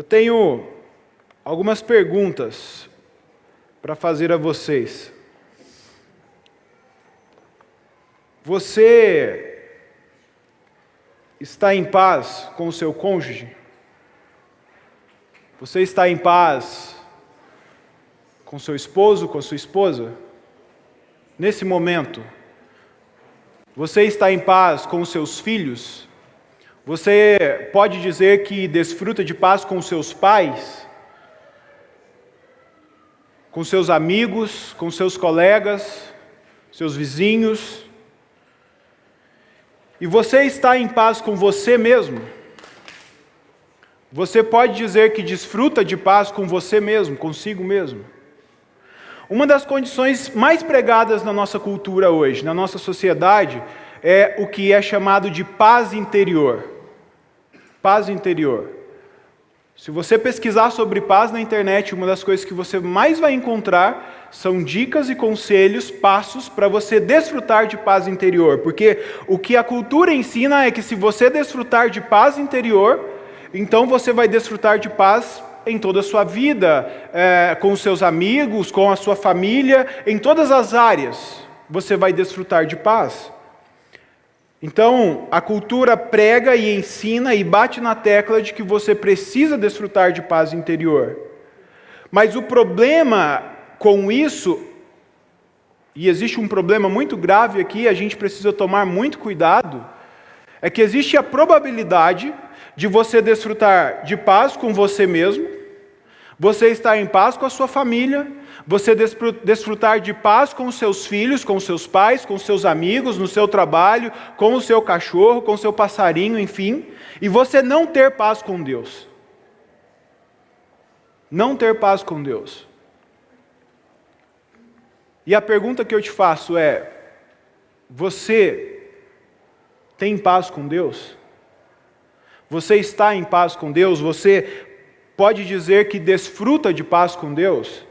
tenho algumas perguntas para fazer a vocês. Você está em paz com o seu cônjuge? Você está em paz com seu esposo, com a sua esposa? Nesse momento, você está em paz com os seus filhos? Você pode dizer que desfruta de paz com os seus pais? Com seus amigos, com seus colegas, seus vizinhos? E você está em paz com você mesmo? Você pode dizer que desfruta de paz com você mesmo, consigo mesmo? Uma das condições mais pregadas na nossa cultura hoje, na nossa sociedade, é o que é chamado de paz interior. Paz interior. Se você pesquisar sobre paz na internet, uma das coisas que você mais vai encontrar são dicas e conselhos, passos para você desfrutar de paz interior. Porque o que a cultura ensina é que se você desfrutar de paz interior, então você vai desfrutar de paz em toda a sua vida, com os seus amigos, com a sua família, em todas as áreas você vai desfrutar de paz. Então, a cultura prega e ensina e bate na tecla de que você precisa desfrutar de paz interior. Mas o problema com isso, e existe um problema muito grave aqui, a gente precisa tomar muito cuidado, é que existe a probabilidade de você desfrutar de paz com você mesmo, você estar em paz com a sua família, você desfrutar de paz com os seus filhos, com os seus pais, com os seus amigos, no seu trabalho, com o seu cachorro, com o seu passarinho, enfim, e você não ter paz com Deus. Não ter paz com Deus. E a pergunta que eu te faço é: você tem paz com Deus? Você está em paz com Deus? Você pode dizer que desfruta de paz com Deus?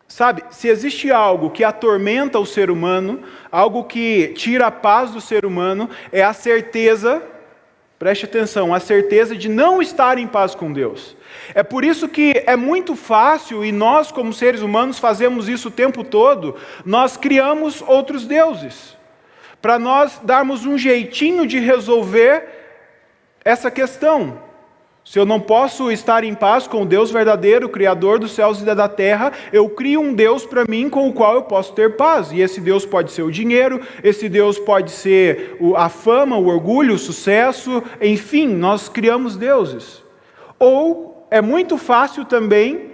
Sabe, se existe algo que atormenta o ser humano, algo que tira a paz do ser humano, é a certeza, preste atenção, a certeza de não estar em paz com Deus. É por isso que é muito fácil, e nós como seres humanos fazemos isso o tempo todo, nós criamos outros deuses, para nós darmos um jeitinho de resolver essa questão. Se eu não posso estar em paz com o Deus verdadeiro, Criador dos céus e da terra, eu crio um Deus para mim com o qual eu posso ter paz. E esse Deus pode ser o dinheiro, esse Deus pode ser a fama, o orgulho, o sucesso, enfim, nós criamos deuses. Ou é muito fácil também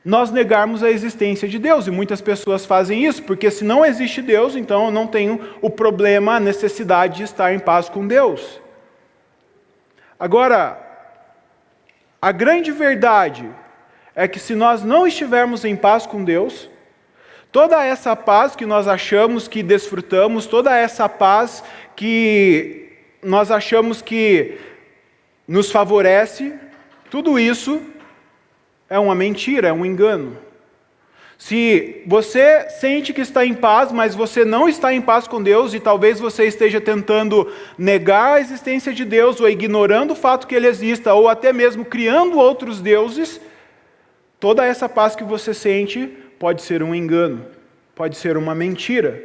nós negarmos a existência de Deus, e muitas pessoas fazem isso, porque se não existe Deus, então eu não tenho o problema, a necessidade de estar em paz com Deus. Agora, a grande verdade é que se nós não estivermos em paz com Deus, toda essa paz que nós achamos que desfrutamos, toda essa paz que nós achamos que nos favorece, tudo isso é uma mentira, é um engano. Se você sente que está em paz, mas você não está em paz com Deus, e talvez você esteja tentando negar a existência de Deus, ou ignorando o fato que Ele exista, ou até mesmo criando outros deuses, toda essa paz que você sente pode ser um engano, pode ser uma mentira.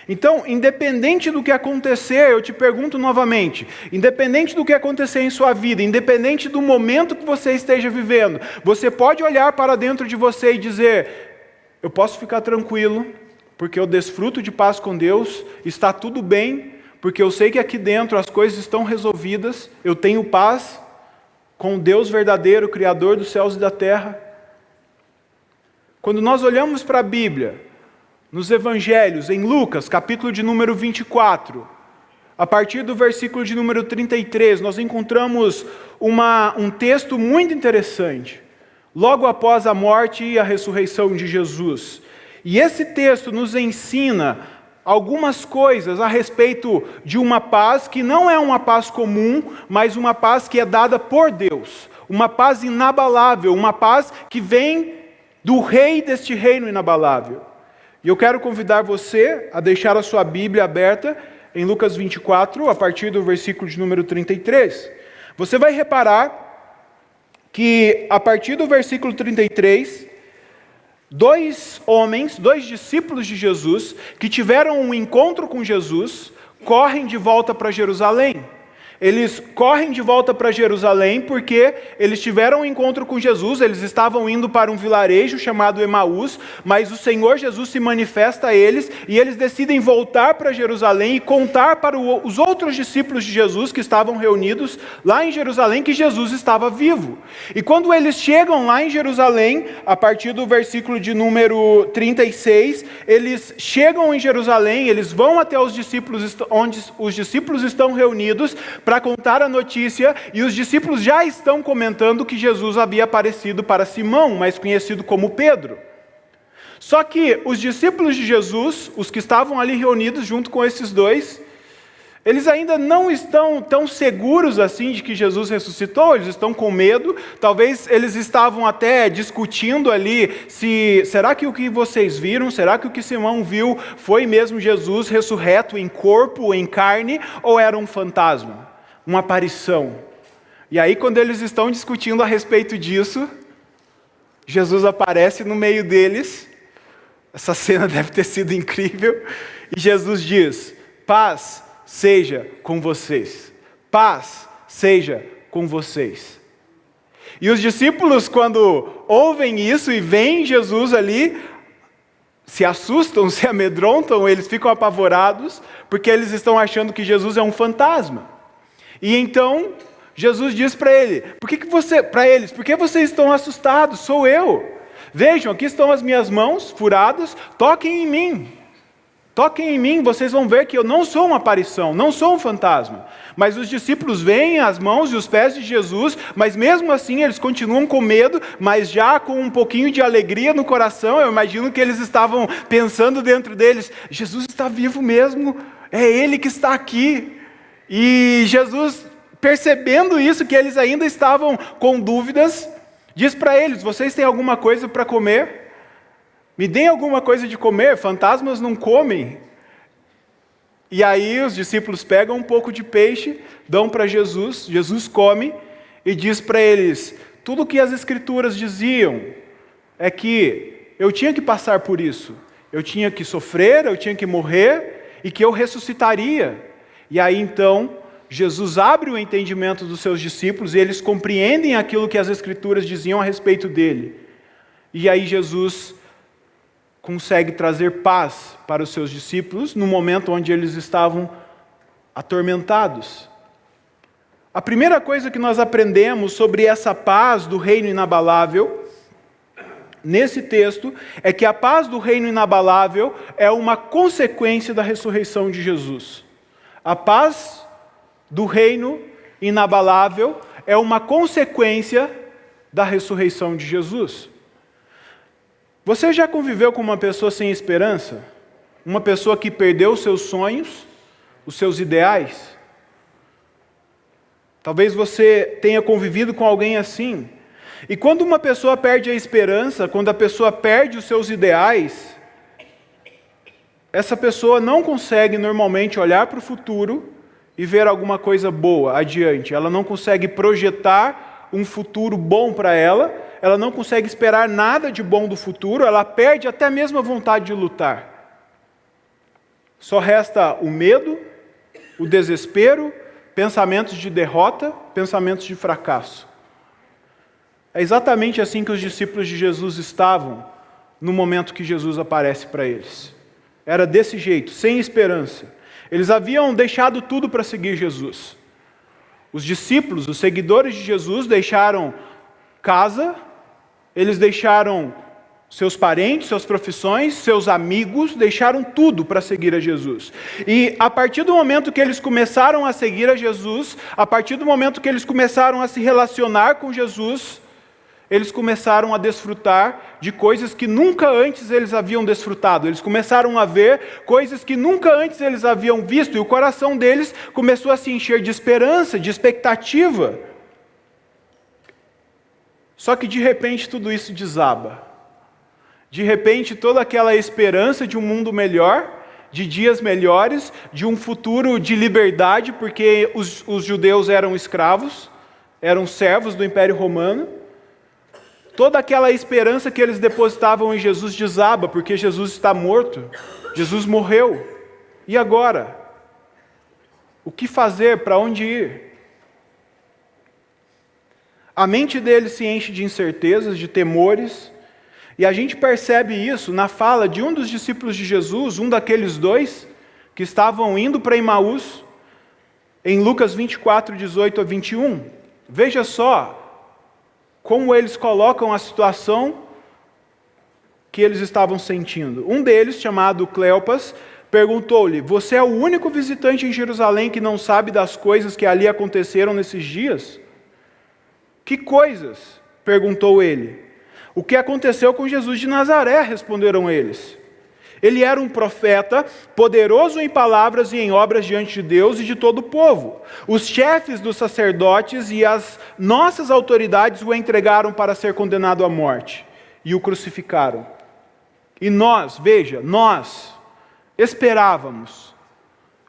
Então, independente do que acontecer, eu te pergunto novamente, independente do que acontecer em sua vida, independente do momento que você esteja vivendo, você pode olhar para dentro de você e dizer: eu posso ficar tranquilo, porque eu desfruto de paz com Deus, está tudo bem, porque eu sei que aqui dentro as coisas estão resolvidas, eu tenho paz com o Deus verdadeiro, Criador dos céus e da terra. Quando nós olhamos para a Bíblia, nos Evangelhos, em Lucas, capítulo de número 24, a partir do versículo de número 33, nós encontramos um texto muito interessante, logo após a morte e a ressurreição de Jesus. E esse texto nos ensina algumas coisas a respeito de uma paz que não é uma paz comum, mas uma paz que é dada por Deus. Uma paz inabalável, uma paz que vem do Rei deste reino inabalável. E eu quero convidar você a deixar a sua Bíblia aberta em Lucas 24, a partir do versículo de número 33. Você vai reparar que a partir do versículo 33, dois discípulos de Jesus, que tiveram um encontro com Jesus, correm de volta para Jerusalém. Eles correm de volta para Jerusalém porque eles tiveram um encontro com Jesus, eles estavam indo para um vilarejo chamado Emaús, mas o Senhor Jesus se manifesta a eles e eles decidem voltar para Jerusalém e contar para os outros discípulos de Jesus que estavam reunidos lá em Jerusalém que Jesus estava vivo. E quando eles chegam lá em Jerusalém, a partir do versículo de número 36, eles chegam em Jerusalém, eles vão até os discípulos, onde os discípulos estão reunidos, para contar a notícia, e os discípulos já estão comentando que Jesus havia aparecido para Simão, mais conhecido como Pedro. Só que os discípulos de Jesus, os que estavam ali reunidos junto com esses dois, eles ainda não estão tão seguros assim de que Jesus ressuscitou, eles estão com medo, talvez eles estavam até discutindo ali, será que o que vocês viram, será que o que Simão viu foi mesmo Jesus ressurreto em corpo, em carne, ou era um fantasma? Uma aparição. E aí, quando eles estão discutindo a respeito disso, Jesus aparece no meio deles. Essa cena deve ter sido incrível. E Jesus diz: paz seja com vocês. Paz seja com vocês. E os discípulos, quando ouvem isso e veem Jesus ali, se assustam, se amedrontam, eles ficam apavorados, porque eles estão achando que Jesus é um fantasma. E então, Jesus diz para eles, por que vocês estão assustados? Sou eu. Vejam, aqui estão as minhas mãos furadas, toquem em mim. Toquem em mim, vocês vão ver que eu não sou uma aparição, não sou um fantasma. Mas os discípulos veem as mãos e os pés de Jesus, mas mesmo assim eles continuam com medo, mas já com um pouquinho de alegria no coração. Eu imagino que eles estavam pensando dentro deles, Jesus está vivo mesmo, é Ele que está aqui. E Jesus, percebendo isso, que eles ainda estavam com dúvidas, diz para eles: vocês têm alguma coisa para comer? Me deem alguma coisa de comer, fantasmas não comem. E aí os discípulos pegam um pouco de peixe, dão para Jesus, Jesus come e diz para eles: tudo o que as Escrituras diziam é que eu tinha que passar por isso, eu tinha que sofrer, eu tinha que morrer e que eu ressuscitaria. E aí então, Jesus abre o entendimento dos seus discípulos e eles compreendem aquilo que as Escrituras diziam a respeito dele. E aí Jesus consegue trazer paz para os seus discípulos no momento onde eles estavam atormentados. A primeira coisa que nós aprendemos sobre essa paz do reino inabalável, nesse texto, é que a paz do reino inabalável é uma consequência da ressurreição de Jesus. A paz do reino inabalável é uma consequência da ressurreição de Jesus. Você já conviveu com uma pessoa sem esperança? Uma pessoa que perdeu os seus sonhos, os seus ideais? Talvez você tenha convivido com alguém assim. E quando uma pessoa perde a esperança, quando a pessoa perde os seus ideais, essa pessoa não consegue normalmente olhar para o futuro e ver alguma coisa boa adiante. Ela não consegue projetar um futuro bom para ela, ela não consegue esperar nada de bom do futuro, ela perde até mesmo a vontade de lutar. Só resta o medo, o desespero, pensamentos de derrota, pensamentos de fracasso. É exatamente assim que os discípulos de Jesus estavam no momento que Jesus aparece para eles. Era desse jeito, sem esperança. Eles haviam deixado tudo para seguir Jesus. Os discípulos, os seguidores de Jesus, deixaram casa, eles deixaram seus parentes, suas profissões, seus amigos, deixaram tudo para seguir a Jesus. E a partir do momento que eles começaram a seguir a Jesus, a partir do momento que eles começaram a se relacionar com Jesus, eles começaram a desfrutar de coisas que nunca antes eles haviam desfrutado. Eles começaram a ver coisas que nunca antes eles haviam visto. E o coração deles começou a se encher de esperança, de expectativa. Só que de repente tudo isso desaba. De repente toda aquela esperança de um mundo melhor, de dias melhores, de um futuro de liberdade, porque os judeus eram escravos, eram servos do Império Romano. toda aquela esperança que eles depositavam em Jesus desaba, porque Jesus está morto, Jesus morreu. E agora? O que fazer? Para onde ir? A mente deles se enche de incertezas, de temores, e a gente percebe isso na fala de um dos discípulos de Jesus, um daqueles dois que estavam indo para Emaús, em Lucas 24, 18 a 21. Veja só como eles colocam a situação que eles estavam sentindo. Um deles, chamado Cleopas, perguntou-lhe: você é o único visitante em Jerusalém que não sabe das coisas que ali aconteceram nesses dias? Que coisas? Perguntou ele. O que aconteceu com Jesus de Nazaré? Responderam eles. Ele era um profeta, poderoso em palavras e em obras diante de Deus e de todo o povo. Os chefes dos sacerdotes e as nossas autoridades o entregaram para ser condenado à morte e o crucificaram. E nós, veja, nós esperávamos.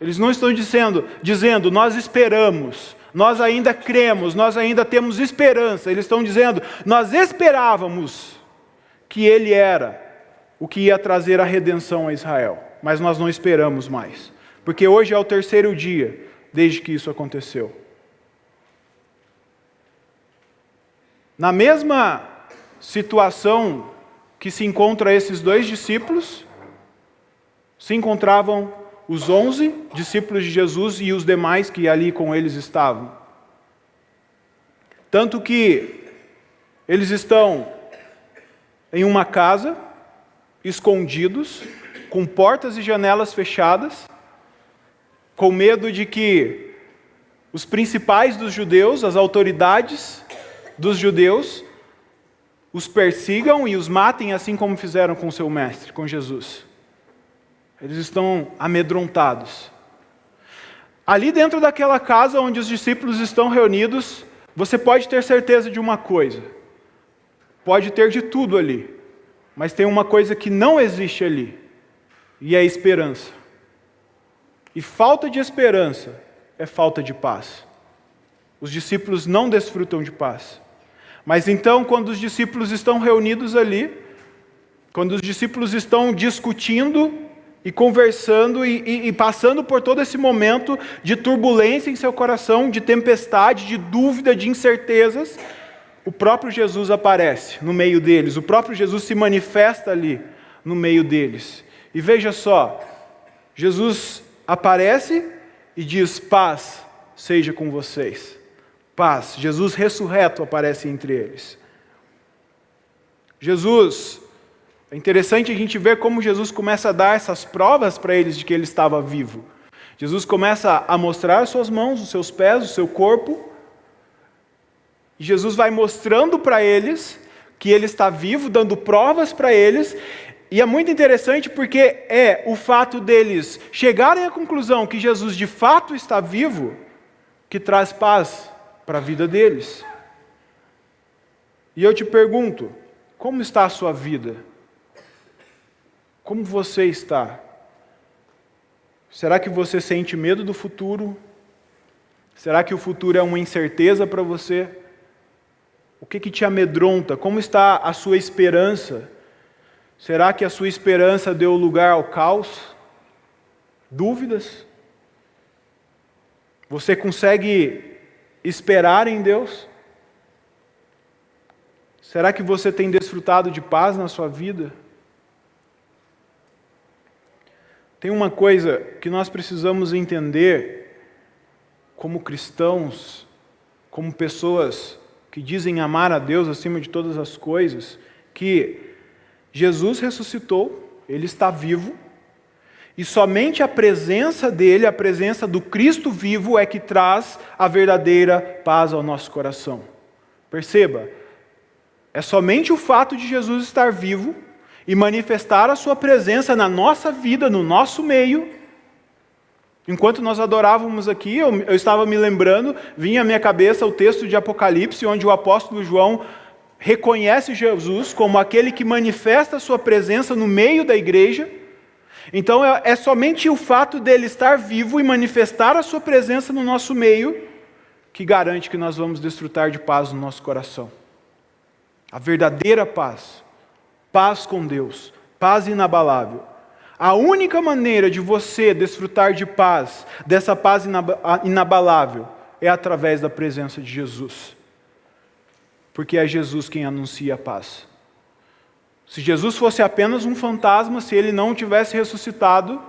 Eles não estão dizendo, nós esperamos, nós ainda cremos, nós ainda temos esperança. Eles estão dizendo, nós esperávamos que ele era o que ia trazer a redenção a Israel, mas nós não esperamos mais, porque hoje é o terceiro dia desde que isso aconteceu. Na mesma situação que se encontra esses dois discípulos, se encontravam os 11 discípulos de Jesus e os demais que ali com eles estavam. Tanto que eles estão em uma casa, escondidos, com portas e janelas fechadas, com medo de que os principais dos judeus, as autoridades dos judeus, os persigam e os matem, assim como fizeram com seu mestre, com Jesus. Eles estão amedrontados. Ali dentro daquela casa onde os discípulos estão reunidos, você pode ter certeza de uma coisa: pode ter de tudo ali, mas tem uma coisa que não existe ali, e é esperança. E falta de esperança é falta de paz. Os discípulos não desfrutam de paz. Mas então, quando os discípulos estão reunidos ali, quando os discípulos estão discutindo e conversando e passando por todo esse momento de turbulência em seu coração, de tempestade, de dúvida, de incertezas, o próprio Jesus aparece no meio deles, o próprio Jesus se manifesta ali no meio deles. E veja só, Jesus aparece e diz: paz seja com vocês. Paz. Jesus ressurreto aparece entre eles. Jesus, é interessante a gente ver como Jesus começa a dar essas provas para eles de que ele estava vivo. Jesus começa a mostrar as suas mãos, os seus pés, o seu corpo. E Jesus vai mostrando para eles que ele está vivo, dando provas para eles. E é muito interessante porque é o fato deles chegarem à conclusão que Jesus de fato está vivo que traz paz para a vida deles. E eu te pergunto, como está a sua vida? Como você está? Será que você sente medo do futuro? Será que o futuro é uma incerteza para você? O que te amedronta? Como está a sua esperança? Será que a sua esperança deu lugar ao caos? Dúvidas? Você consegue esperar em Deus? Será que você tem desfrutado de paz na sua vida? Tem uma coisa que nós precisamos entender como cristãos, como pessoas que dizem amar a Deus acima de todas as coisas, que Jesus ressuscitou, Ele está vivo, e somente a presença dEle, a presença do Cristo vivo é que traz a verdadeira paz ao nosso coração. Perceba, é somente o fato de Jesus estar vivo e manifestar a sua presença na nossa vida, no nosso meio. Enquanto nós adorávamos aqui, eu estava me lembrando, vinha à minha cabeça o texto de Apocalipse, onde o apóstolo João reconhece Jesus como aquele que manifesta a sua presença no meio da igreja. Então é somente o fato dele estar vivo e manifestar a sua presença no nosso meio que garante que nós vamos desfrutar de paz no nosso coração. A verdadeira paz. Paz com Deus. Paz inabalável. A única maneira de você desfrutar de paz, dessa paz inabalável, é através da presença de Jesus. Porque é Jesus quem anuncia a paz. Se Jesus fosse apenas um fantasma, se ele não tivesse ressuscitado,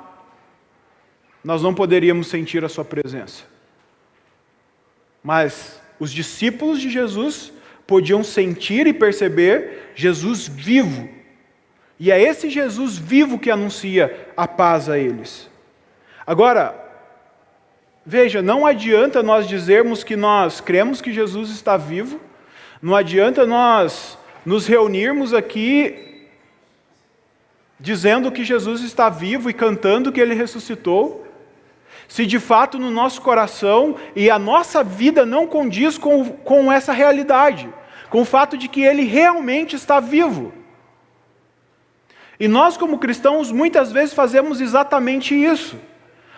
nós não poderíamos sentir a sua presença. Mas os discípulos de Jesus podiam sentir e perceber Jesus vivo. E é esse Jesus vivo que anuncia a paz a eles. Agora, veja, não adianta nós dizermos que nós cremos que Jesus está vivo, não adianta nós nos reunirmos aqui dizendo que Jesus está vivo e cantando que Ele ressuscitou, se de fato no nosso coração e a nossa vida não condiz com essa realidade, com o fato de que Ele realmente está vivo. E nós como cristãos muitas vezes fazemos exatamente isso.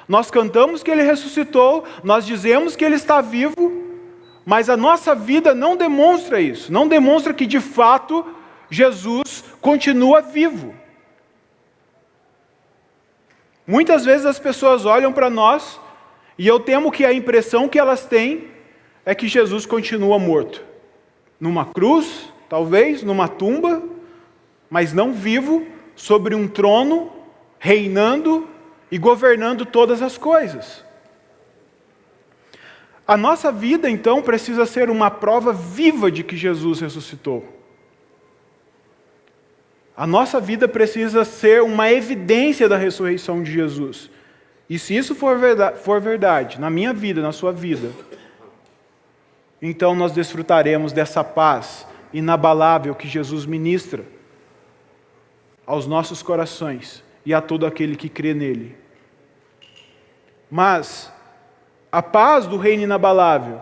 Nós cantamos que Ele ressuscitou, nós dizemos que Ele está vivo, mas a nossa vida não demonstra isso, não demonstra que de fato Jesus continua vivo. Muitas vezes as pessoas olham para nós e eu temo que a impressão que elas têm é que Jesus continua morto. Numa cruz, talvez, numa tumba, mas não vivo, sobre um trono, reinando e governando todas as coisas. A nossa vida, então, precisa ser uma prova viva de que Jesus ressuscitou. A nossa vida precisa ser uma evidência da ressurreição de Jesus. E se isso for verdade, na minha vida, na sua vida, então nós desfrutaremos dessa paz inabalável que Jesus ministra aos nossos corações e a todo aquele que crê nele. Mas a paz do reino inabalável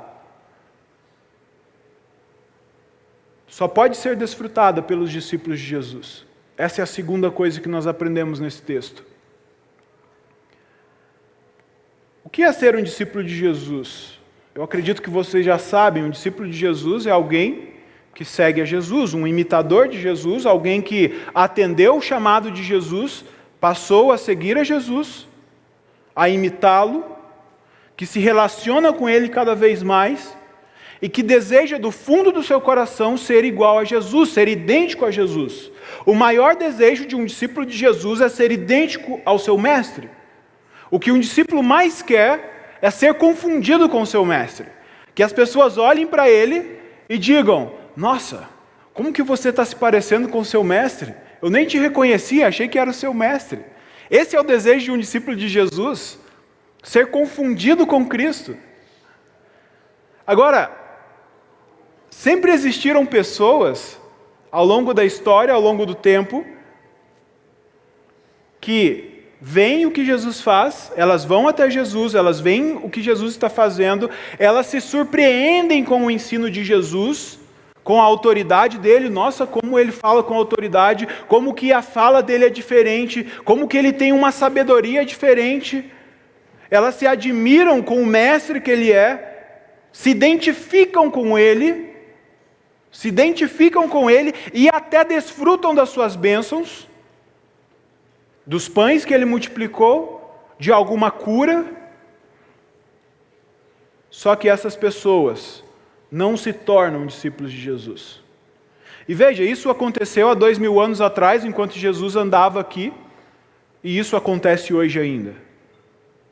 só pode ser desfrutada pelos discípulos de Jesus. Essa é a segunda coisa que nós aprendemos nesse texto. O que é ser um discípulo de Jesus? Eu acredito que vocês já sabem, um discípulo de Jesus é alguém que segue a Jesus, um imitador de Jesus, alguém que atendeu o chamado de Jesus, passou a seguir a Jesus, a imitá-lo, que se relaciona com Ele cada vez mais e que deseja do fundo do seu coração ser igual a Jesus, ser idêntico a Jesus. O maior desejo de um discípulo de Jesus é ser idêntico ao seu mestre. O que um discípulo mais quer é ser confundido com o seu mestre. Que as pessoas olhem para ele e digam: nossa, como que você está se parecendo com o seu mestre? Eu nem te reconheci, achei que era o seu mestre. Esse é o desejo de um discípulo de Jesus, ser confundido com Cristo. Agora, sempre existiram pessoas, ao longo da história, ao longo do tempo, que veem o que Jesus faz, elas vão até Jesus, elas veem o que Jesus está fazendo, elas se surpreendem com o ensino de Jesus, com a autoridade dele. Nossa, como ele fala com autoridade, como que a fala dele é diferente, como que ele tem uma sabedoria diferente. Elas se admiram com o mestre que ele é, se identificam com ele e até desfrutam das suas bênçãos, dos pães que ele multiplicou, de alguma cura. Só que essas pessoas não se tornam discípulos de Jesus. E veja, isso aconteceu há 2000 anos atrás, enquanto Jesus andava aqui, e isso acontece hoje ainda.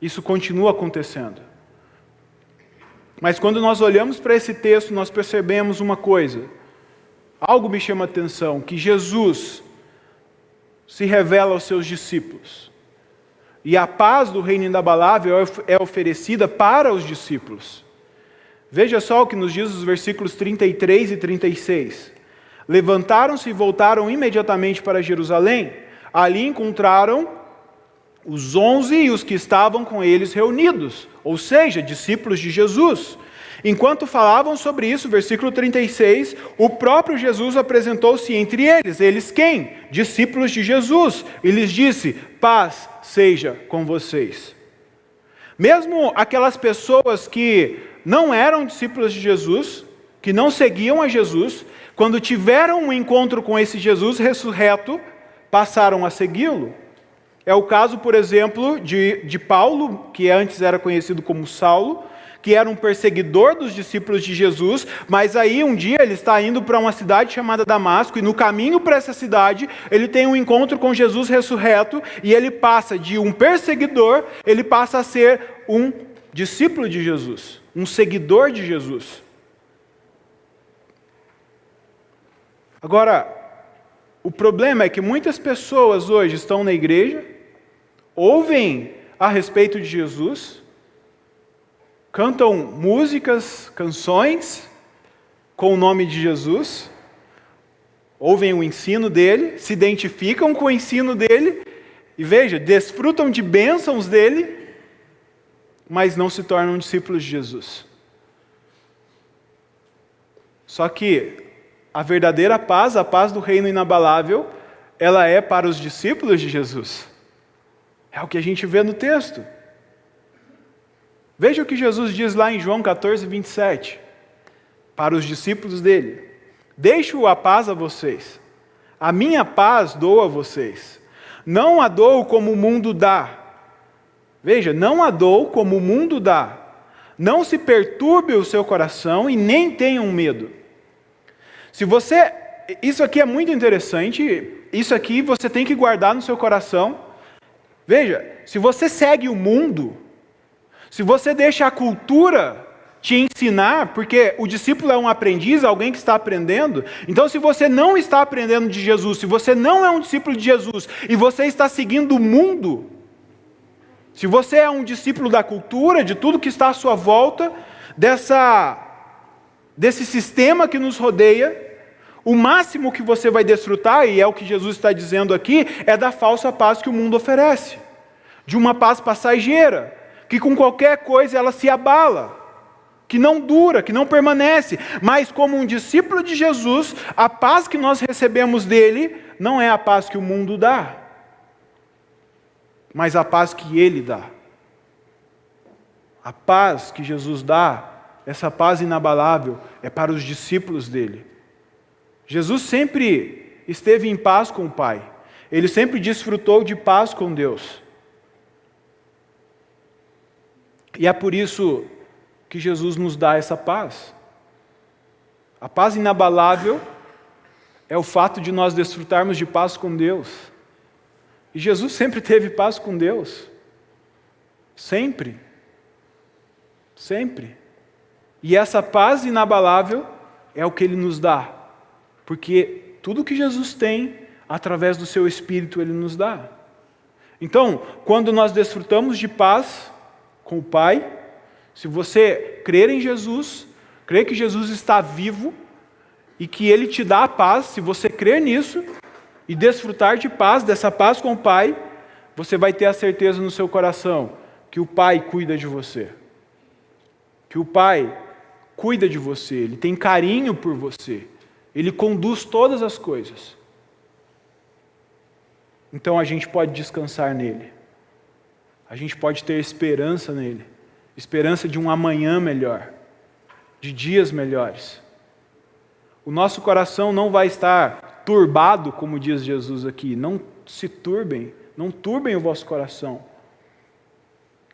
Isso continua acontecendo. Mas quando nós olhamos para esse texto, nós percebemos uma coisa. Algo me chama a atenção, que Jesus se revela aos seus discípulos. E a paz do reino inabalável é oferecida para os discípulos. Veja só o que nos diz os versículos 33 e 36. Levantaram-se e voltaram imediatamente para Jerusalém. Ali encontraram os 11 e os que estavam com eles reunidos, ou seja, discípulos de Jesus. Enquanto falavam sobre isso, versículo 36, o próprio Jesus apresentou-se entre eles. Eles quem? Discípulos de Jesus. E lhes disse: paz seja com vocês. Mesmo aquelas pessoas que não eram discípulos de Jesus, que não seguiam a Jesus, quando tiveram um encontro com esse Jesus ressurreto, passaram a segui-lo. É o caso, por exemplo, de Paulo, que antes era conhecido como Saulo, que era um perseguidor dos discípulos de Jesus, mas aí um dia ele está indo para uma cidade chamada Damasco, e no caminho para essa cidade, ele tem um encontro com Jesus ressurreto, e ele passa de um perseguidor, ele passa a ser um discípulo de Jesus, um seguidor de Jesus. Agora, o problema é que muitas pessoas hoje estão na igreja, ouvem a respeito de Jesus, cantam músicas, canções com o nome de Jesus, ouvem o ensino dele, se identificam com o ensino dele, e veja, desfrutam de bênçãos dele, mas não se tornam discípulos de Jesus. Só que a verdadeira paz, a paz do reino inabalável, ela é para os discípulos de Jesus. É o que a gente vê no texto. Veja o que Jesus diz lá em João 14, 27, para os discípulos dele. Deixo a paz a vocês. A minha paz dou a vocês. Não a dou como o mundo dá. Veja, não a dou como o mundo dá. Não se perturbe o seu coração e nem tenham medo. Isso aqui é muito interessante, isso aqui você tem que guardar no seu coração. Veja, se você segue o mundo, se você deixa a cultura te ensinar, porque o discípulo é um aprendiz, alguém que está aprendendo, então se você não está aprendendo de Jesus, se você não é um discípulo de Jesus, e você está seguindo o mundo, se você é um discípulo da cultura, de tudo que está à sua volta, desse sistema que nos rodeia, o máximo que você vai desfrutar, e é o que Jesus está dizendo aqui, é da falsa paz que o mundo oferece, de uma paz passageira, que com qualquer coisa ela se abala, que não dura, que não permanece. Mas como um discípulo de Jesus, a paz que nós recebemos dele não é a paz que o mundo dá, mas a paz que ele dá. A paz que Jesus dá, essa paz inabalável, é para os discípulos dele. Jesus sempre esteve em paz com o Pai. Ele sempre desfrutou de paz com Deus. E é por isso que Jesus nos dá essa paz. A paz inabalável é o fato de nós desfrutarmos de paz com Deus. E Jesus sempre teve paz com Deus. Sempre. Sempre. E essa paz inabalável é o que Ele nos dá. Porque tudo que Jesus tem, através do seu Espírito, Ele nos dá. Então, quando nós desfrutamos de paz com o Pai, se você crer em Jesus, crer que Jesus está vivo e que Ele te dá a paz, se você crer nisso e desfrutar de paz, dessa paz com o Pai, você vai ter a certeza no seu coração que o Pai cuida de você. Que o Pai cuida de você, Ele tem carinho por você, Ele conduz todas as coisas. Então a gente pode descansar nele. A gente pode ter esperança nele. Esperança de um amanhã melhor. De dias melhores. O nosso coração não vai estar turbado, como diz Jesus aqui. Não se turbem. Não turbem o vosso coração.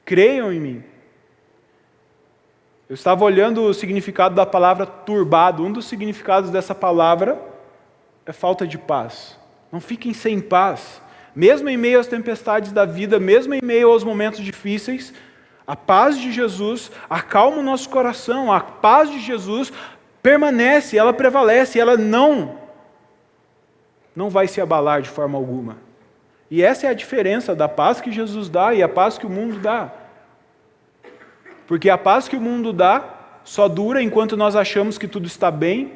Creiam em mim. Eu estava olhando o significado da palavra turbado. Um dos significados dessa palavra é falta de paz. Não fiquem sem paz. Mesmo em meio às tempestades da vida, mesmo em meio aos momentos difíceis, a paz de Jesus acalma o nosso coração, a paz de Jesus permanece, ela prevalece, ela não vai se abalar de forma alguma. E essa é a diferença da paz que Jesus dá e a paz que o mundo dá. Porque a paz que o mundo dá só dura enquanto nós achamos que tudo está bem,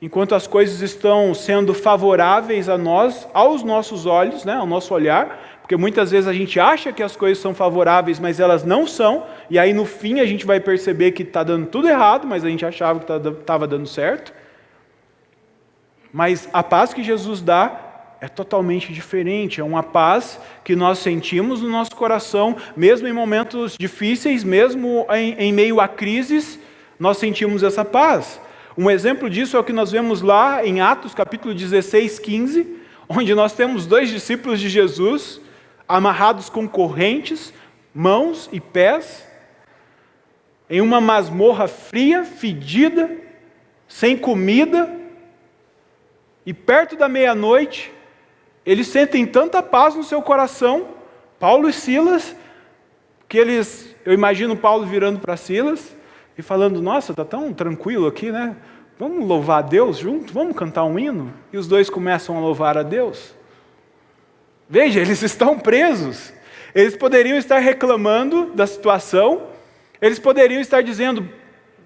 enquanto as coisas estão sendo favoráveis a nós, aos nossos olhos, ao nosso olhar, porque muitas vezes a gente acha que as coisas são favoráveis, mas elas não são, e aí no fim a gente vai perceber que está dando tudo errado, mas a gente achava que estava dando certo. Mas a paz que Jesus dá é totalmente diferente, é uma paz que nós sentimos no nosso coração, mesmo em momentos difíceis, mesmo em meio a crises, nós sentimos essa paz. Um exemplo disso é o que nós vemos lá em Atos, capítulo 16, 15, onde nós temos 2 discípulos de Jesus amarrados com correntes, mãos e pés, em uma masmorra fria, fedida, sem comida, e perto da meia-noite, eles sentem tanta paz no seu coração, Paulo e Silas, que eu imagino Paulo virando para Silas e falando, nossa, está tão tranquilo aqui, né? Vamos louvar a Deus junto? Vamos cantar um hino? E os dois começam a louvar a Deus. Veja, eles estão presos. Eles poderiam estar reclamando da situação, eles poderiam estar dizendo,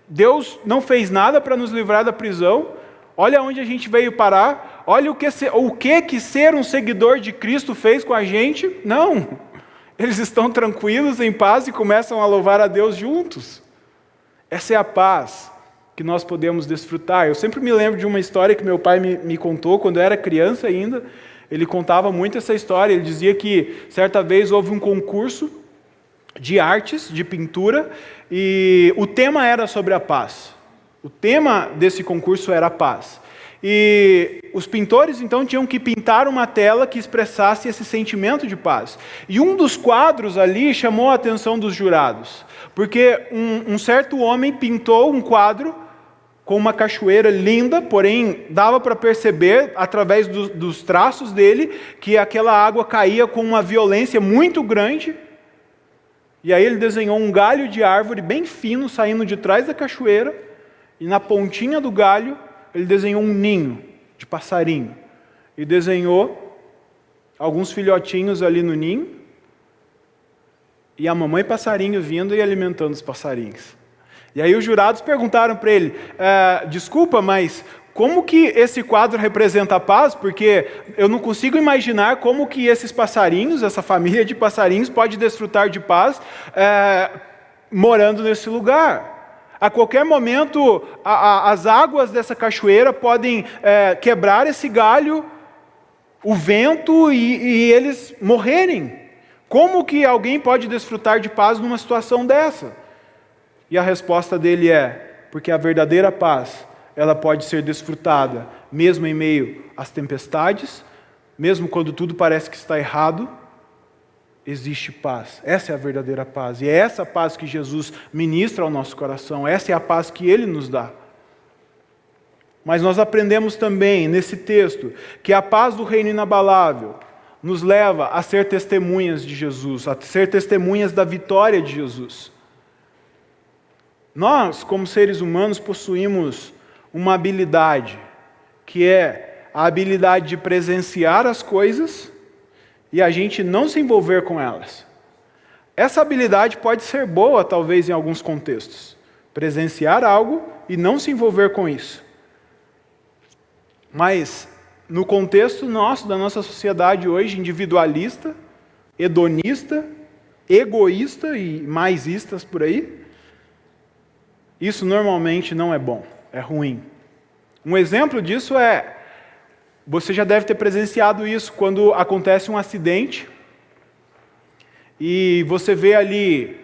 Deus não fez nada para nos livrar da prisão, olha onde a gente veio parar, olha o que ser um seguidor de Cristo fez com a gente. Não, eles estão tranquilos, em paz, e começam a louvar a Deus juntos. Essa é a paz que nós podemos desfrutar. Eu sempre me lembro de uma história que meu pai me contou, quando eu era criança ainda. Ele contava muito essa história. Ele dizia que certa vez houve um concurso de artes, de pintura, e o tema era sobre a paz. O tema desse concurso era a paz. E os pintores então tinham que pintar uma tela que expressasse esse sentimento de paz. E um dos quadros ali chamou a atenção dos jurados, porque um certo homem pintou um quadro com uma cachoeira linda, porém dava para perceber, através dos traços dele, que aquela água caía com uma violência muito grande. E aí ele desenhou um galho de árvore bem fino, saindo de trás da cachoeira, e na pontinha do galho ele desenhou um ninho de passarinho. E desenhou alguns filhotinhos ali no ninho, e a mamãe passarinho vindo e alimentando os passarinhos. E aí os jurados perguntaram para ele, desculpa, mas como que esse quadro representa a paz? Porque eu não consigo imaginar como que esses passarinhos, essa família de passarinhos, pode desfrutar de paz morando nesse lugar. A qualquer momento, as águas dessa cachoeira podem quebrar esse galho, o vento, e eles morrerem. Como que alguém pode desfrutar de paz numa situação dessa? E a resposta dele é, porque a verdadeira paz, ela pode ser desfrutada, mesmo em meio às tempestades, mesmo quando tudo parece que está errado, existe paz. Essa é a verdadeira paz. E é essa paz que Jesus ministra ao nosso coração, essa é a paz que Ele nos dá. Mas nós aprendemos também, nesse texto, que a paz do reino inabalável nos leva a ser testemunhas de Jesus, a ser testemunhas da vitória de Jesus. Nós, como seres humanos, possuímos uma habilidade, que é a habilidade de presenciar as coisas e a gente não se envolver com elas. Essa habilidade pode ser boa, talvez, em alguns contextos. Presenciar algo e não se envolver com isso. Mas, no contexto nosso, da nossa sociedade hoje, individualista, hedonista, egoísta e mais istas por aí, isso normalmente não é bom, é ruim. Um exemplo disso você já deve ter presenciado isso, quando acontece um acidente e você vê ali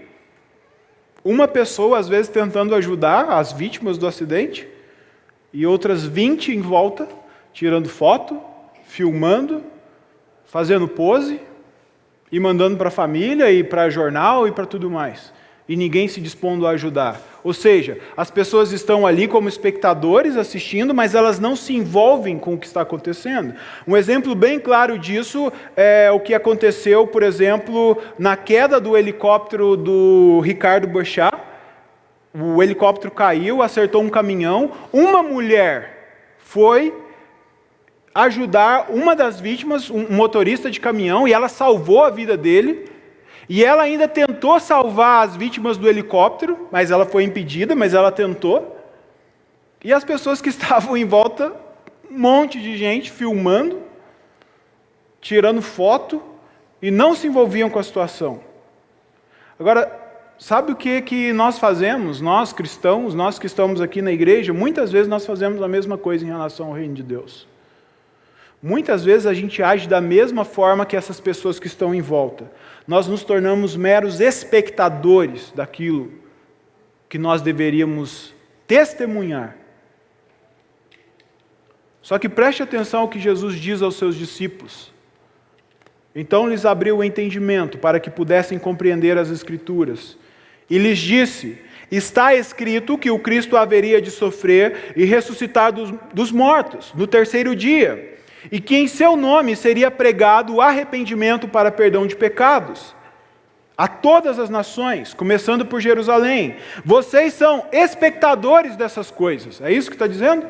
uma pessoa, às vezes, tentando ajudar as vítimas do acidente e outras 20 em volta, tirando foto, filmando, fazendo pose e mandando para a família e para jornal e para tudo mais. E ninguém se dispondo a ajudar. Ou seja, as pessoas estão ali como espectadores assistindo, mas elas não se envolvem com o que está acontecendo. Um exemplo bem claro disso é o que aconteceu, por exemplo, na queda do helicóptero do Ricardo Boechat. O helicóptero caiu, acertou um caminhão. Uma mulher foi ajudar uma das vítimas, um motorista de caminhão, e ela salvou a vida dele. E ela ainda tentou salvar as vítimas do helicóptero, mas ela foi impedida, mas ela tentou. E as pessoas que estavam em volta, um monte de gente filmando, tirando foto, e não se envolviam com a situação. Agora, sabe o que nós fazemos? Nós cristãos, nós que estamos aqui na igreja, muitas vezes nós fazemos a mesma coisa em relação ao reino de Deus. Muitas vezes a gente age da mesma forma que essas pessoas que estão em volta. Nós nos tornamos meros espectadores daquilo que nós deveríamos testemunhar. Só que preste atenção ao que Jesus diz aos seus discípulos. Então lhes abriu o entendimento para que pudessem compreender as Escrituras. E lhes disse: está escrito que o Cristo haveria de sofrer e ressuscitar dos mortos no terceiro dia, e que em seu nome seria pregado o arrependimento para perdão de pecados a todas as nações, começando por Jerusalém. Vocês são espectadores dessas coisas. É isso que está dizendo?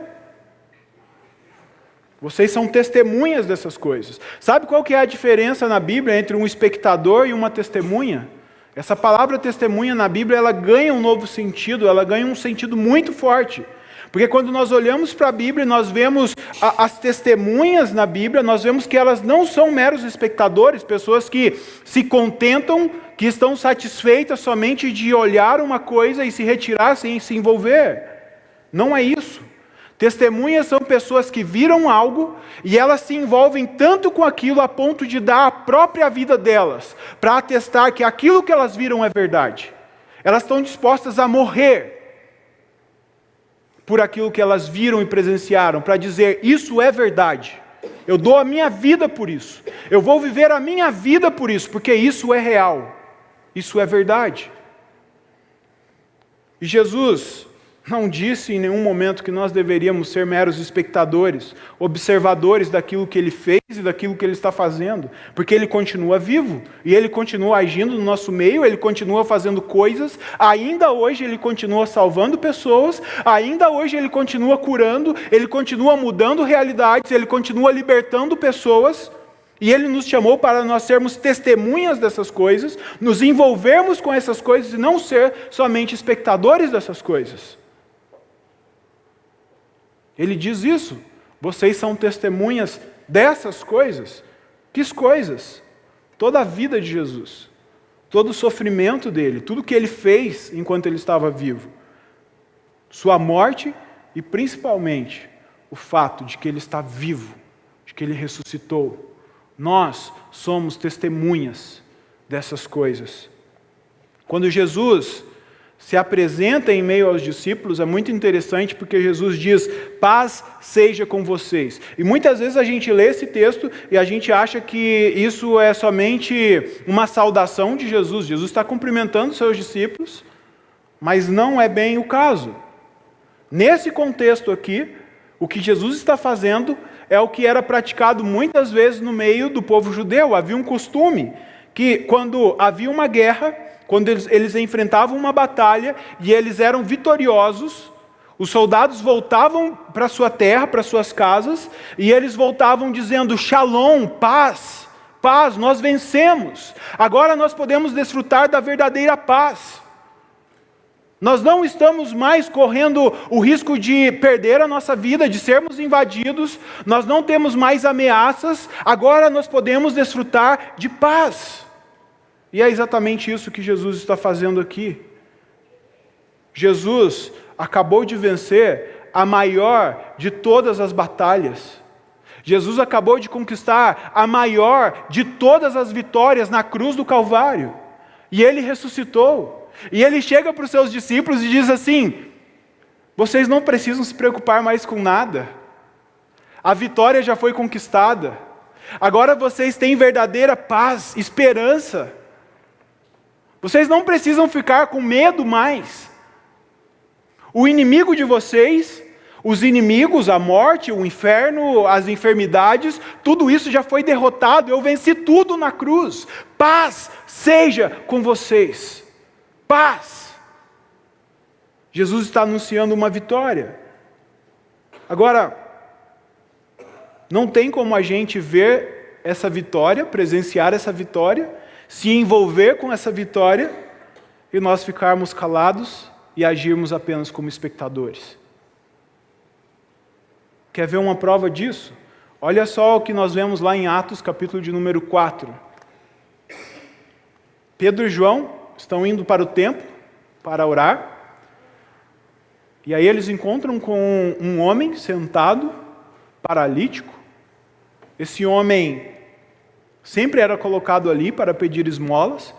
Vocês são testemunhas dessas coisas. Sabe qual que é a diferença na Bíblia entre um espectador e uma testemunha? Essa palavra testemunha na Bíblia, ela ganha um novo sentido, ela ganha um sentido muito forte. Porque quando nós olhamos para a Bíblia, nós vemos as testemunhas na Bíblia, nós vemos que elas não são meros espectadores, pessoas que se contentam, que estão satisfeitas somente de olhar uma coisa e se retirar sem se envolver. Não é isso. Testemunhas são pessoas que viram algo e elas se envolvem tanto com aquilo a ponto de dar a própria vida delas para atestar que aquilo que elas viram é verdade. Elas estão dispostas a morrer por aquilo que elas viram e presenciaram, para dizer: isso é verdade. Eu dou a minha vida por isso. Eu vou viver a minha vida por isso, porque isso é real. Isso é verdade. E Jesus não disse em nenhum momento que nós deveríamos ser meros espectadores, observadores daquilo que Ele fez e daquilo que Ele está fazendo, porque Ele continua vivo, e Ele continua agindo no nosso meio, Ele continua fazendo coisas, ainda hoje Ele continua salvando pessoas, ainda hoje Ele continua curando, Ele continua mudando realidades, Ele continua libertando pessoas, e Ele nos chamou para nós sermos testemunhas dessas coisas, nos envolvermos com essas coisas e não ser somente espectadores dessas coisas. Ele diz isso: vocês são testemunhas dessas coisas. Que coisas? Toda a vida de Jesus, todo o sofrimento dele, tudo que ele fez enquanto ele estava vivo, sua morte e principalmente o fato de que ele está vivo, de que ele ressuscitou. Nós somos testemunhas dessas coisas. Quando Jesus se apresenta em meio aos discípulos, é muito interessante porque Jesus diz: paz seja com vocês. E muitas vezes a gente lê esse texto e a gente acha que isso é somente uma saudação de Jesus. Jesus está cumprimentando seus discípulos, mas não é bem o caso. Nesse contexto aqui, o que Jesus está fazendo é o que era praticado muitas vezes no meio do povo judeu. Havia um costume que, quando havia uma guerra, quando eles enfrentavam uma batalha e eles eram vitoriosos, os soldados voltavam para sua terra, para suas casas, e eles voltavam dizendo: Shalom, paz, paz, nós vencemos. Agora nós podemos desfrutar da verdadeira paz. Nós não estamos mais correndo o risco de perder a nossa vida, de sermos invadidos, nós não temos mais ameaças, agora nós podemos desfrutar de paz. E é exatamente isso que Jesus está fazendo aqui. Jesus acabou de vencer a maior de todas as batalhas. Jesus acabou de conquistar a maior de todas as vitórias na cruz do Calvário. E Ele ressuscitou. E Ele chega para os seus discípulos e diz assim: vocês não precisam se preocupar mais com nada. A vitória já foi conquistada. Agora vocês têm verdadeira paz, esperança. Vocês não precisam ficar com medo mais. O inimigo de vocês, os inimigos, a morte, o inferno, as enfermidades, tudo isso já foi derrotado. Eu venci tudo na cruz. Paz seja com vocês. Paz. Jesus está anunciando uma vitória. Agora, não tem como a gente ver essa vitória, presenciar essa vitória, se envolver com essa vitória e nós ficarmos calados e agirmos apenas como espectadores. Quer ver uma prova disso? Olha só o que nós vemos lá em Atos, capítulo de número 4. Pedro e João estão indo para o templo para orar, e aí eles encontram com um homem sentado, paralítico. Esse homem sempre era colocado ali para pedir esmolas,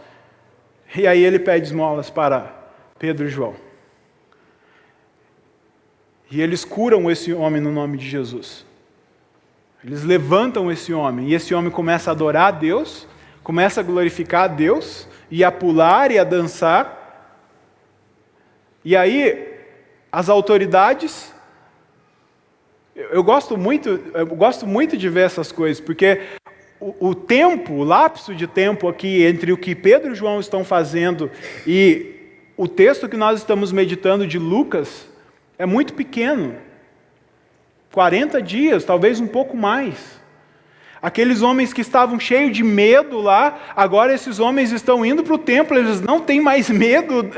e aí ele pede esmolas para Pedro e João. E eles curam esse homem no nome de Jesus. Eles levantam esse homem, e esse homem começa a adorar a Deus, começa a glorificar a Deus, e a pular e a dançar. E aí, as autoridades... Eu gosto muito de ver essas coisas, porque o tempo, o lapso de tempo aqui entre o que Pedro e João estão fazendo e o texto que nós estamos meditando de Lucas é muito pequeno. 40 dias, talvez um pouco mais. Aqueles homens que estavam cheios de medo lá, agora esses homens estão indo para o templo, eles não têm mais medo.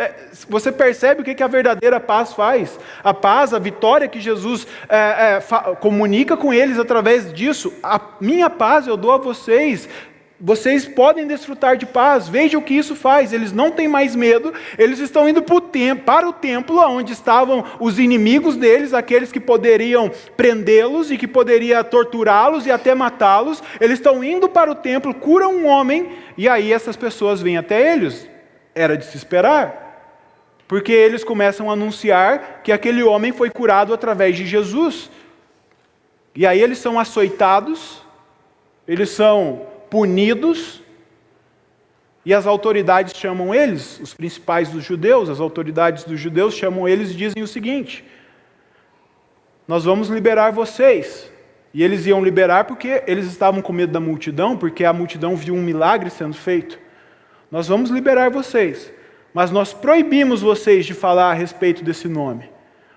Você percebe o que a verdadeira paz faz? A paz, a vitória que Jesus comunica com eles através disso. A minha paz eu dou a vocês. Vocês podem desfrutar de paz. Veja o que isso faz. Eles não têm mais medo. Eles estão indo para o templo, onde estavam os inimigos deles, aqueles que poderiam prendê-los e que poderiam torturá-los e até matá-los. Eles estão indo para o templo, curam um homem, e aí essas pessoas vêm até eles. Era de se esperar, porque eles começam a anunciar que aquele homem foi curado através de Jesus. E aí eles são açoitados, eles são punidos, e as autoridades chamam eles, os principais dos judeus, as autoridades dos judeus chamam eles e dizem o seguinte: nós vamos liberar vocês. E eles iam liberar porque eles estavam com medo da multidão, porque a multidão viu um milagre sendo feito. Nós vamos liberar vocês, mas nós proibimos vocês de falar a respeito desse nome.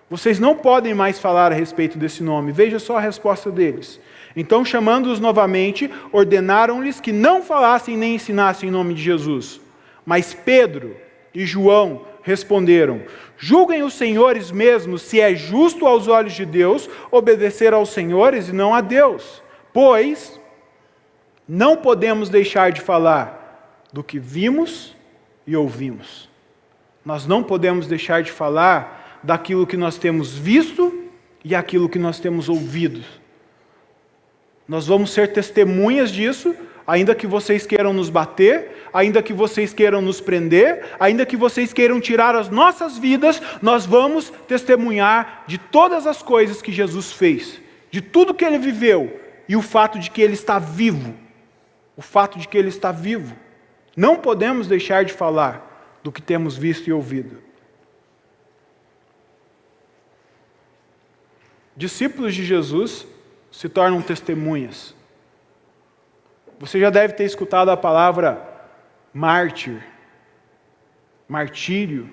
Vocês não podem mais falar a respeito desse nome. Veja só a resposta deles. Então, chamando-os novamente, ordenaram-lhes que não falassem nem ensinassem em nome de Jesus. Mas Pedro e João responderam: julguem os senhores mesmos se é justo aos olhos de Deus obedecer aos senhores e não a Deus. Pois não podemos deixar de falar do que vimos e ouvimos. Nós não podemos deixar de falar daquilo que nós temos visto e aquilo que nós temos ouvido. Nós vamos ser testemunhas disso, ainda que vocês queiram nos bater, ainda que vocês queiram nos prender, ainda que vocês queiram tirar as nossas vidas, nós vamos testemunhar de todas as coisas que Jesus fez, de tudo que Ele viveu, e o fato de que Ele está vivo. O fato de que Ele está vivo. Não podemos deixar de falar do que temos visto e ouvido. Discípulos de Jesus se tornam testemunhas. Você já deve ter escutado a palavra mártir, martírio.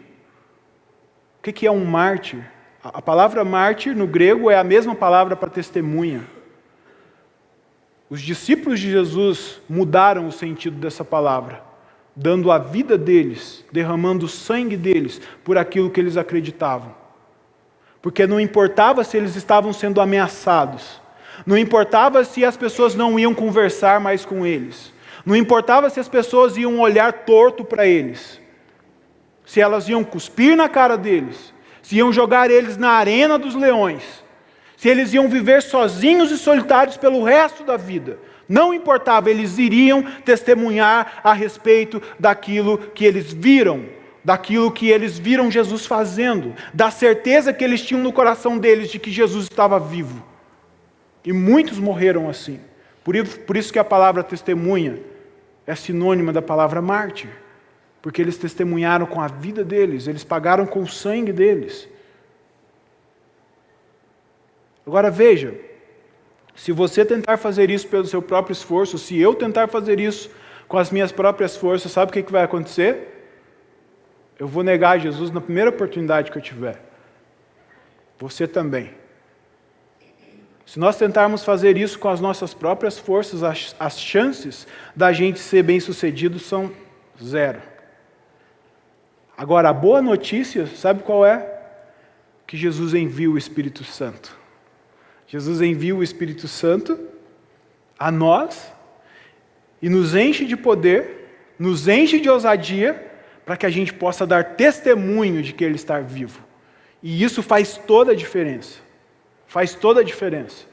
O que é um mártir? A palavra mártir no grego é a mesma palavra para testemunha. Os discípulos de Jesus mudaram o sentido dessa palavra, dando a vida deles, derramando o sangue deles por aquilo que eles acreditavam. Porque não importava se eles estavam sendo ameaçados, não importava se as pessoas não iam conversar mais com eles, não importava se as pessoas iam olhar torto para eles, se elas iam cuspir na cara deles, se iam jogar eles na arena dos leões, se eles iam viver sozinhos e solitários pelo resto da vida. Não importava, eles iriam testemunhar a respeito daquilo que eles viram, daquilo que eles viram Jesus fazendo, da certeza que eles tinham no coração deles de que Jesus estava vivo. E muitos morreram assim. Por isso que a palavra testemunha é sinônima da palavra mártir. Porque eles testemunharam com a vida deles, eles pagaram com o sangue deles. Agora veja, se você tentar fazer isso pelo seu próprio esforço, se eu tentar fazer isso com as minhas próprias forças, sabe o que vai acontecer? Eu vou negar Jesus na primeira oportunidade que eu tiver. Você também. Se nós tentarmos fazer isso com as nossas próprias forças, as chances da gente ser bem-sucedido são 0. Agora, a boa notícia, sabe qual é? Que Jesus envia o Espírito Santo. Jesus envia o Espírito Santo a nós e nos enche de poder, nos enche de ousadia, para que a gente possa dar testemunho de que Ele está vivo. E isso faz toda a diferença. Faz toda a diferença.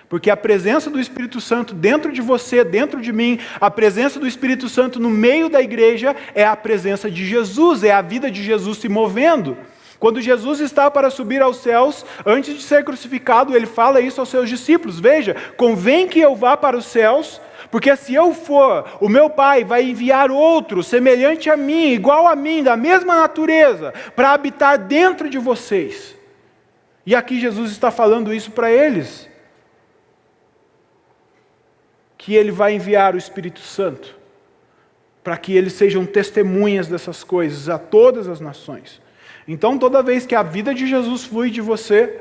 Porque a presença do Espírito Santo dentro de você, dentro de mim, a presença do Espírito Santo no meio da igreja é a presença de Jesus, é a vida de Jesus se movendo. Quando Jesus está para subir aos céus, antes de ser crucificado, ele fala isso aos seus discípulos: veja, convém que eu vá para os céus, porque se eu for, o meu Pai vai enviar outro, semelhante a mim, igual a mim, da mesma natureza, para habitar dentro de vocês. E aqui Jesus está falando isso para eles, que ele vai enviar o Espírito Santo, para que eles sejam testemunhas dessas coisas a todas as nações. Então, toda vez que a vida de Jesus flui de você,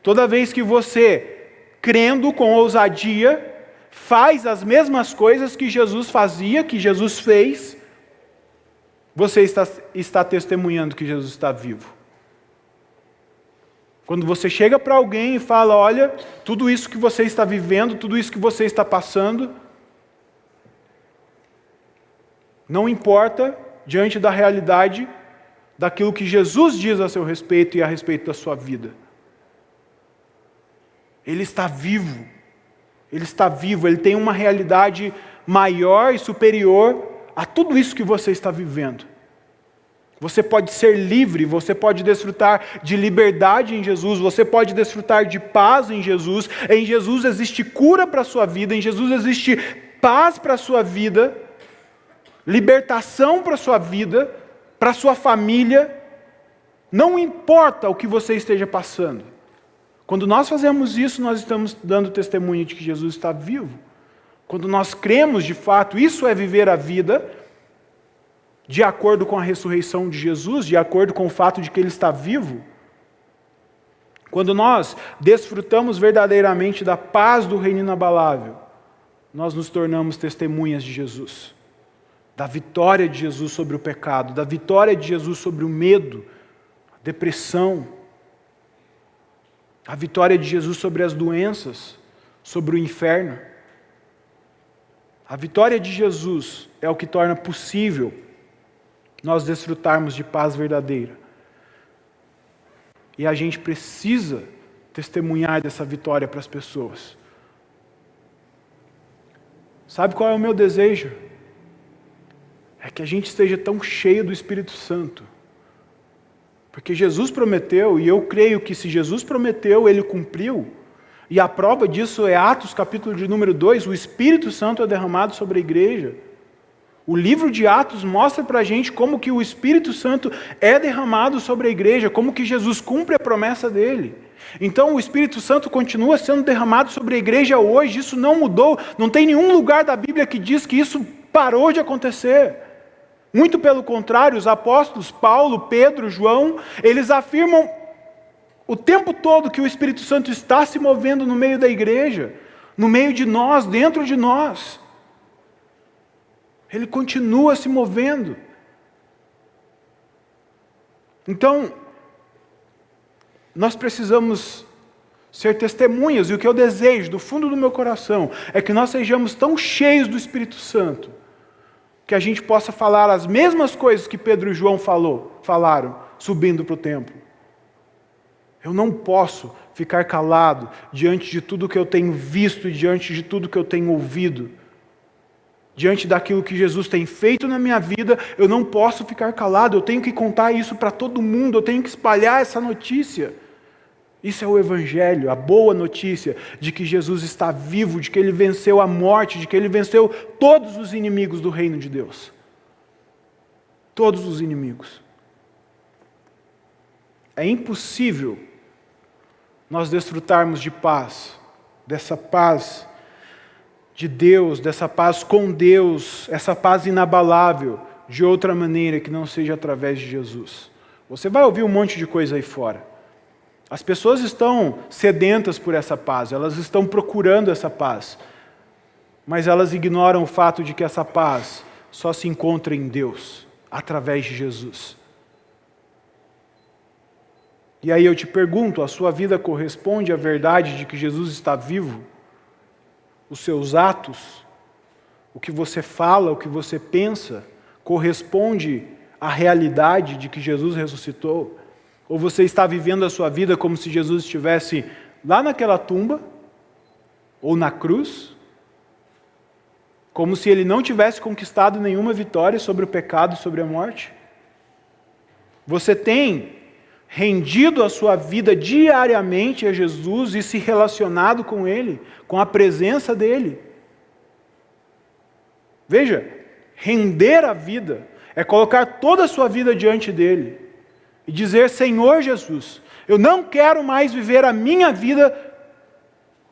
toda vez que você, crendo com ousadia, faz as coisas que Jesus fazia, que Jesus fez, você está testemunhando que Jesus está vivo. Quando você chega para alguém e fala: olha, tudo isso que você está vivendo, tudo isso que você está passando, não importa diante da realidade daquilo que Jesus diz a seu respeito e a respeito da sua vida. Ele está vivo. Ele está vivo, ele tem uma realidade maior e superior a tudo isso que você está vivendo. Você pode ser livre, você pode desfrutar de liberdade em Jesus, você pode desfrutar de paz em Jesus. Em Jesus existe cura para a sua vida, em Jesus existe paz para a sua vida, libertação para a sua vida, para a sua família. Não importa o que você esteja passando. Quando nós fazemos isso, nós estamos dando testemunho de que Jesus está vivo. Quando nós cremos de fato, isso é viver a vida de acordo com a ressurreição de Jesus, de acordo com o fato de que Ele está vivo. Quando nós desfrutamos verdadeiramente da paz do reino inabalável, nós nos tornamos testemunhas de Jesus, da vitória de Jesus sobre o pecado, da vitória de Jesus sobre o medo, a depressão, a vitória de Jesus sobre as doenças, sobre o inferno. A vitória de Jesus é o que torna possível nós desfrutarmos de paz verdadeira. E a gente precisa testemunhar dessa vitória para as pessoas. Sabe qual é o meu desejo? É que a gente esteja tão cheio do Espírito Santo. Porque Jesus prometeu, e eu creio que se Jesus prometeu, Ele cumpriu. E a prova disso é Atos, capítulo de número 2, o Espírito Santo é derramado sobre a igreja. O livro de Atos mostra para a gente como que o Espírito Santo é derramado sobre a igreja, como que Jesus cumpre a promessa dele. Então o Espírito Santo continua sendo derramado sobre a igreja hoje, isso não mudou, não tem nenhum lugar da Bíblia que diz que isso parou de acontecer. Muito pelo contrário, os apóstolos Paulo, Pedro, João, eles afirmam o tempo todo que o Espírito Santo está se movendo no meio da igreja, no meio de nós, dentro de nós. Ele continua se movendo. Então, nós precisamos ser testemunhas, e o que eu desejo do fundo do meu coração é que nós sejamos tão cheios do Espírito Santo que a gente possa falar as mesmas coisas que Pedro e João falaram, subindo para o templo. Eu não posso ficar calado diante de tudo que eu tenho visto e diante de tudo que eu tenho ouvido. Diante daquilo que Jesus tem feito na minha vida, eu não posso ficar calado, eu tenho que contar isso para todo mundo, eu tenho que espalhar essa notícia. Isso é o Evangelho, a boa notícia de que Jesus está vivo, de que Ele venceu a morte, de que Ele venceu todos os inimigos do reino de Deus. Todos os inimigos. É impossível nós desfrutarmos de paz, dessa paz de Deus, dessa paz com Deus, essa paz inabalável, de outra maneira que não seja através de Jesus. Você vai ouvir um monte de coisa aí fora. As pessoas estão sedentas por essa paz, elas estão procurando essa paz, mas elas ignoram o fato de que essa paz só se encontra em Deus, através de Jesus. E aí eu te pergunto, a sua vida corresponde à verdade de que Jesus está vivo? Os seus atos, o que você fala, o que você pensa, corresponde à realidade de que Jesus ressuscitou? Ou você está vivendo a sua vida como se Jesus estivesse lá naquela tumba, ou na cruz, como se Ele não tivesse conquistado nenhuma vitória sobre o pecado e sobre a morte? Você tem rendido a sua vida diariamente a Jesus e se relacionado com Ele, com a presença dEle. Veja, render a vida é colocar toda a sua vida diante dEle e dizer: Senhor Jesus, eu não quero mais viver a minha vida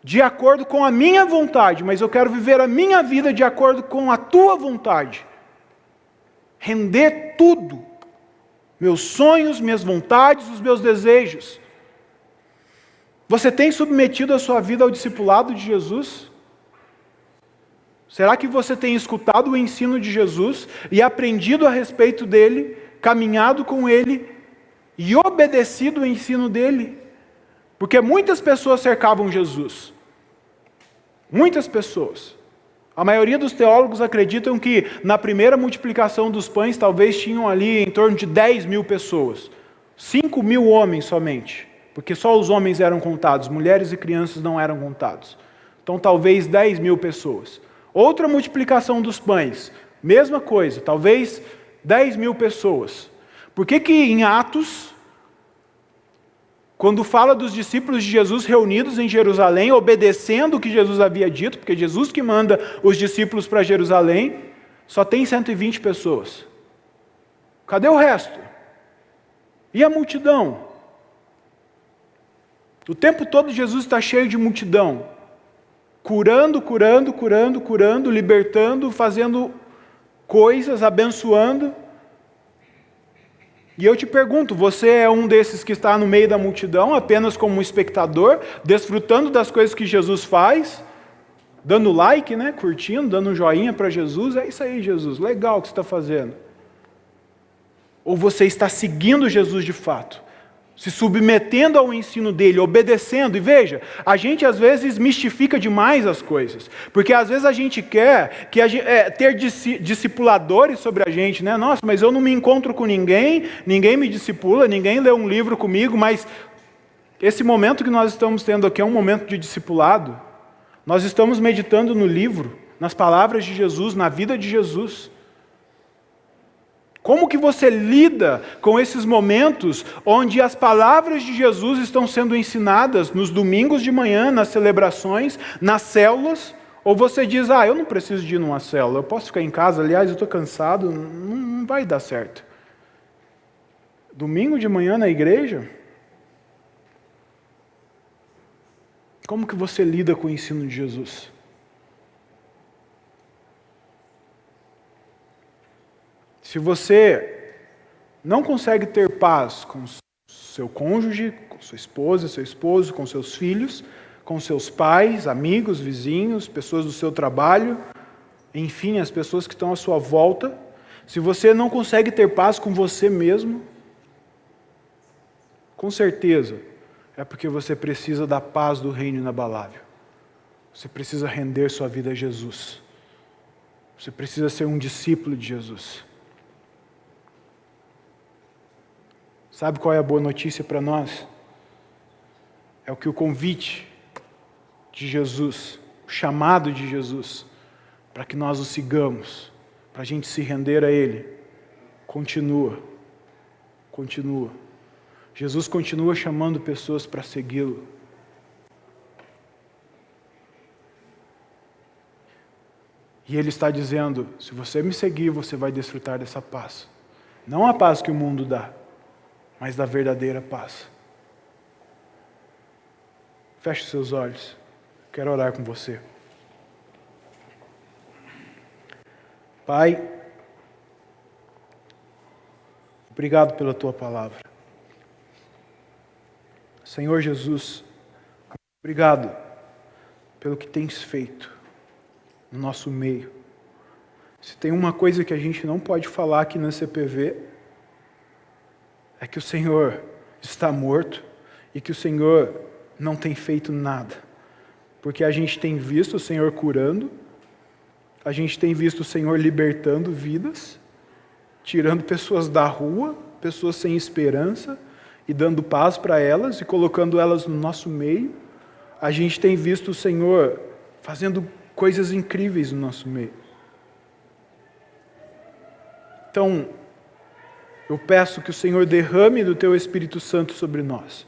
de acordo com a minha vontade, mas eu quero viver a minha vida de acordo com a Tua vontade. Render tudo, meus sonhos, minhas vontades, os meus desejos. Você tem submetido a sua vida ao discipulado de Jesus? Será que você tem escutado o ensino de Jesus e aprendido a respeito dele, caminhado com ele e obedecido o ensino dele? Porque muitas pessoas cercavam Jesus. Muitas pessoas. A maioria dos teólogos acreditam que na primeira multiplicação dos pães talvez tinham ali em torno de 10 mil pessoas. 5 mil homens somente. Porque só os homens eram contados, mulheres e crianças não eram contados. Então talvez 10 mil pessoas. Outra multiplicação dos pães, mesma coisa, talvez 10 mil pessoas. Por que em Atos, quando fala dos discípulos de Jesus reunidos em Jerusalém, obedecendo o que Jesus havia dito, porque Jesus que manda os discípulos para Jerusalém, só tem 120 pessoas. Cadê o resto? E a multidão? O tempo todo Jesus está cheio de multidão. Curando, libertando, fazendo coisas, abençoando. E eu te pergunto, você é um desses que está no meio da multidão, apenas como um espectador, desfrutando das coisas que Jesus faz, dando like, né, curtindo, dando um joinha para Jesus? É isso aí, Jesus, legal o que você está fazendo. Ou você está seguindo Jesus de fato? Se submetendo ao ensino dele, obedecendo. E veja, a gente às vezes mistifica demais as coisas. Porque às vezes a gente quer ter discipuladores sobre a gente, né? Nossa, mas eu não me encontro com ninguém, ninguém me discipula, ninguém lê um livro comigo, mas esse momento que nós estamos tendo aqui é um momento de discipulado. Nós estamos meditando no livro, nas palavras de Jesus, na vida de Jesus. Como que você lida com esses momentos onde as palavras de Jesus estão sendo ensinadas nos domingos de manhã, nas celebrações, nas células? Ou você diz, eu não preciso de ir numa célula, eu posso ficar em casa, aliás, eu estou cansado, não vai dar certo. Domingo de manhã na igreja? Como que você lida com o ensino de Jesus? Se você não consegue ter paz com seu cônjuge, com sua esposa, seu esposo, com seus filhos, com seus pais, amigos, vizinhos, pessoas do seu trabalho, enfim, as pessoas que estão à sua volta, se você não consegue ter paz com você mesmo, com certeza é porque você precisa da paz do reino inabalável. Você precisa render sua vida a Jesus. Você precisa ser um discípulo de Jesus. Sabe qual é a boa notícia para nós? É que o convite de Jesus, o chamado de Jesus, para que nós o sigamos, para a gente se render a Ele, continua. Jesus continua chamando pessoas para segui-lo. E Ele está dizendo, se você me seguir, você vai desfrutar dessa paz. Não a paz que o mundo dá, mas da verdadeira paz. Feche seus olhos. Quero orar com você. Pai, obrigado pela Tua palavra. Senhor Jesus, obrigado pelo que tens feito no nosso meio. Se tem uma coisa que a gente não pode falar aqui na CPV, é que o Senhor está morto e que o Senhor não tem feito nada. Porque a gente tem visto o Senhor curando, a gente tem visto o Senhor libertando vidas, tirando pessoas da rua, pessoas sem esperança, e dando paz para elas e colocando elas no nosso meio. A gente tem visto o Senhor fazendo coisas incríveis no nosso meio. Então, Eu peço que o Senhor derrame do Teu Espírito Santo sobre nós.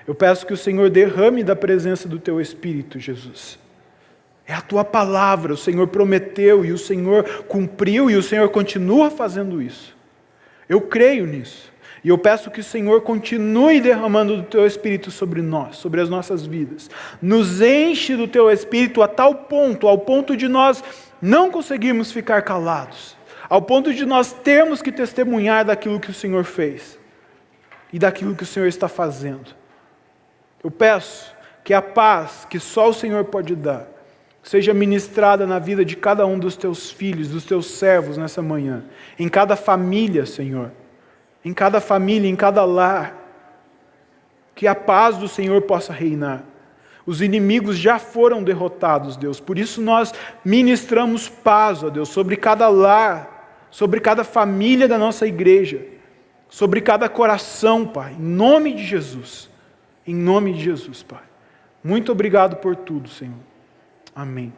Eu peço que o Senhor derrame da presença do Teu Espírito, Jesus. É a Tua palavra, o Senhor prometeu e o Senhor cumpriu e o Senhor continua fazendo isso. Eu creio nisso. E eu peço que o Senhor continue derramando do Teu Espírito sobre nós, sobre as nossas vidas. Nos enche do Teu Espírito a tal ponto, ao ponto de nós não conseguirmos ficar calados, ao ponto de nós termos que testemunhar daquilo que o Senhor fez e daquilo que o Senhor está fazendo. Eu peço que a paz que só o Senhor pode dar seja ministrada na vida de cada um dos Teus filhos, dos Teus servos nessa manhã, em cada família, Senhor. Em cada família, em cada lar, que a paz do Senhor possa reinar. Os inimigos já foram derrotados, Deus, por isso nós ministramos paz, ó Deus, sobre cada lar, sobre cada família da nossa igreja, sobre cada coração, Pai, em nome de Jesus, Pai. Muito obrigado por tudo, Senhor. Amém.